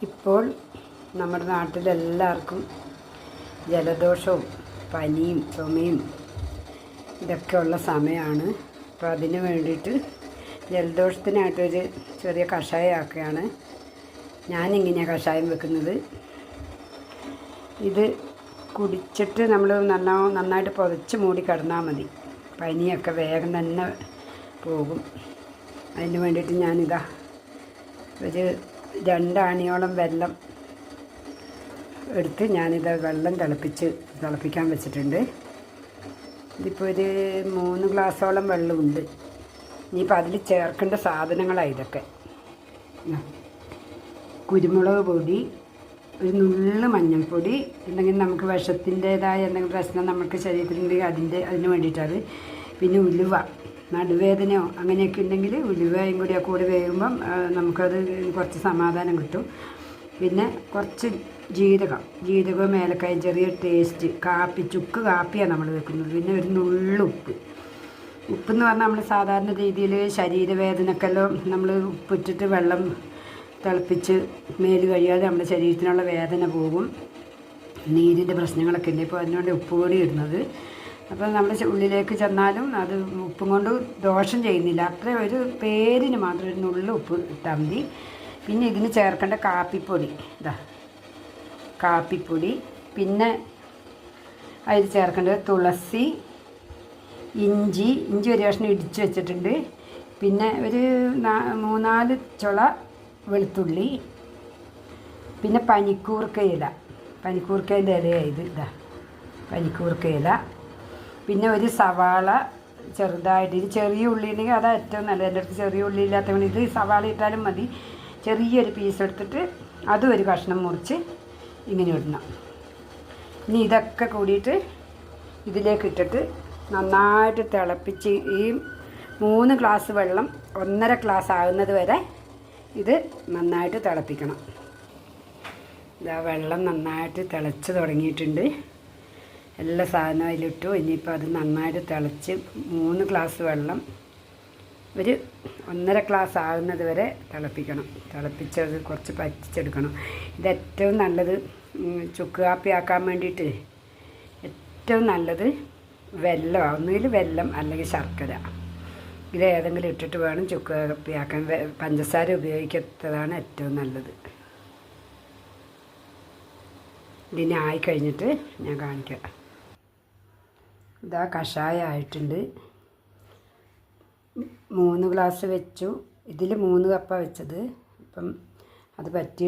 ഇപ്പോൾ നമ്മുടെ നാട്ടിലെല്ലാവർക്കും ജലദോഷവും പനിയും ചുമയും ഇതൊക്കെയുള്ള സമയമാണ്. അപ്പോൾ അതിന് വേണ്ടിയിട്ട് ജലദോഷത്തിനായിട്ടൊരു ചെറിയ കഷായമാക്കുകയാണ്. ഞാനിങ്ങനെയാണ് കഷായം വെക്കുന്നത്. ഇത് കുടിച്ചിട്ട് നമ്മൾ നന്നായിട്ട് പുതച്ച് മൂടി കിടന്നാൽ മതി. പനിയൊക്കെ വേഗം തന്നെ പോകും. അതിന് വേണ്ടിയിട്ട് ഞാനിതാ ഒരു 2 ആണിയോളം വെള്ളം എടുത്ത് ഞാനിത് വെള്ളം തിളപ്പിക്കാൻ വെച്ചിട്ടുണ്ട്. ഇതിപ്പോൾ ഒരു 3 ഗ്ലാസ്സോളം വെള്ളമുണ്ട്. ഇനിയിപ്പോൾ അതിൽ ചേർക്കേണ്ട സാധനങ്ങളാണ് ഇതൊക്കെ. കുരുമുളക് പൊടി, ഒരു നുള്ളു മഞ്ഞൾപ്പൊടി, എന്തെങ്കിലും നമുക്ക് വിഷത്തിൻ്റേതായ എന്തെങ്കിലും പ്രശ്നം നമുക്ക് ശരീരത്തിലുണ്ടെങ്കിൽ അതിന് വേണ്ടിയിട്ടത്. പിന്നെ ഉലുവ, നടുവേദനയോ അങ്ങനെയൊക്കെ ഉണ്ടെങ്കിൽ ഉലുവയും കൂടി വേകുമ്പം നമുക്കത് കുറച്ച് സമാധാനം കിട്ടും. പിന്നെ കുറച്ച് ജീരകവും ഏലക്കായും, ചെറിയ ടേസ്റ്റ്, ചുക്ക് കാപ്പിയാണ് നമ്മൾ വെക്കുന്നത്. പിന്നെ ഒരു നുള്ളുപ്പ്. ഉപ്പെന്ന് പറഞ്ഞാൽ നമ്മൾ സാധാരണ രീതിയിൽ ശരീരവേദനക്കെല്ലാം നമ്മൾ ഉപ്പിട്ടിട്ട് വെള്ളം തിളപ്പിച്ച് മേല് കഴിയാതെ നമ്മുടെ ശരീരത്തിനുള്ള വേദന പോകും. നീരിൻ്റെ പ്രശ്നങ്ങളൊക്കെ ഉണ്ട്. ഇപ്പോൾ അതിനുവേണ്ടി ഉപ്പ് പൊടി ഇടുന്നത്. അപ്പോൾ നമ്മുടെ ഉള്ളിലേക്ക് ചെന്നാലും അത് ഉപ്പും കൊണ്ട് ദോഷം ചെയ്യുന്നില്ല. അത്ര ഒരു പേരിന് മാത്രം ഒരു നുള്ളു ഉപ്പ് ഇട്ടാൽ മതി. പിന്നെ ഇതിന് ചേർക്കേണ്ട കാപ്പിപ്പൊടി, കാപ്പിപ്പൊടി. പിന്നെ അതിൽ ചേർക്കേണ്ടത് തുളസി, ഇഞ്ചി ഒരു കഷ്ണം ഇടിച്ച് വെച്ചിട്ടുണ്ട്. പിന്നെ ഒരു 3-4 ചുള വെളുത്തുള്ളി. പിന്നെ പനിക്കൂർക്ക ഇല, പനിക്കൂർക്കേൻ്റെ ഇലയാണ് ഇത്. പനിക്കൂർക്ക ഇല. പിന്നെ ഒരു സവാള ചെറുതായിട്ട്, ഇത് ചെറിയ ഉള്ളി ഉണ്ടെങ്കിൽ അതാണ് ഏറ്റവും നല്ലത്. എൻ്റെ അടുത്ത് ചെറിയ ഉള്ളി ഇല്ലാത്തതുകൊണ്ട് ഇത് സവാള ഇട്ടാലും മതി. ചെറിയൊരു പീസ് എടുത്തിട്ട് അതും ഒരു കഷ്ണം മുറിച്ച് ഇങ്ങനെ ഇടണം. ഇനി ഇതൊക്കെ കൂടിയിട്ട് ഇതിലേക്ക് ഇട്ടിട്ട് നന്നായിട്ട് തിളപ്പിച്ച് ഈ 3 ഗ്ലാസ് വെള്ളം 1.5 ഗ്ലാസ് ആകുന്നത് വരെ ഇത് നന്നായിട്ട് തിളപ്പിക്കണം. ഇതാ വെള്ളം നന്നായിട്ട് തിളച്ച് തുടങ്ങിയിട്ടുണ്ട്. എല്ലാ സാധനവും അതിലിട്ടു. ഇനിയിപ്പോൾ അത് നന്നായിട്ട് തിളച്ച് 3 ഗ്ലാസ് വെള്ളം ഒരു 1.5 ഗ്ലാസ് ആകുന്നത് വരെ തിളപ്പിക്കണം. തിളപ്പിച്ചത് കുറച്ച് പറ്റിച്ചെടുക്കണം. ഇത് ഏറ്റവും നല്ലത് ചുക്ക് കാപ്പി ആക്കാൻ വേണ്ടിയിട്ട് ഏറ്റവും നല്ലത് വെല്ലമാണ്. ഒന്നുകിൽ വെല്ലം അല്ലെങ്കിൽ ശർക്കര, ഇത് ഏതെങ്കിലും ഇട്ടിട്ട് വേണം ചുക്ക് കാപ്പി ആക്കാൻ. പഞ്ചസാര ഉപയോഗിക്കാത്തതാണ് ഏറ്റവും നല്ലത്. ഇതിനെ ആയിക്കഴിഞ്ഞിട്ട് ഞാൻ കാണിക്കാം. ഇതാ കഷായം ആയിട്ടുണ്ട്. 3 ഗ്ലാസ് വെച്ചു. ഇതിൽ 3 കപ്പാണ് വെച്ചത്. അപ്പം അത് പറ്റി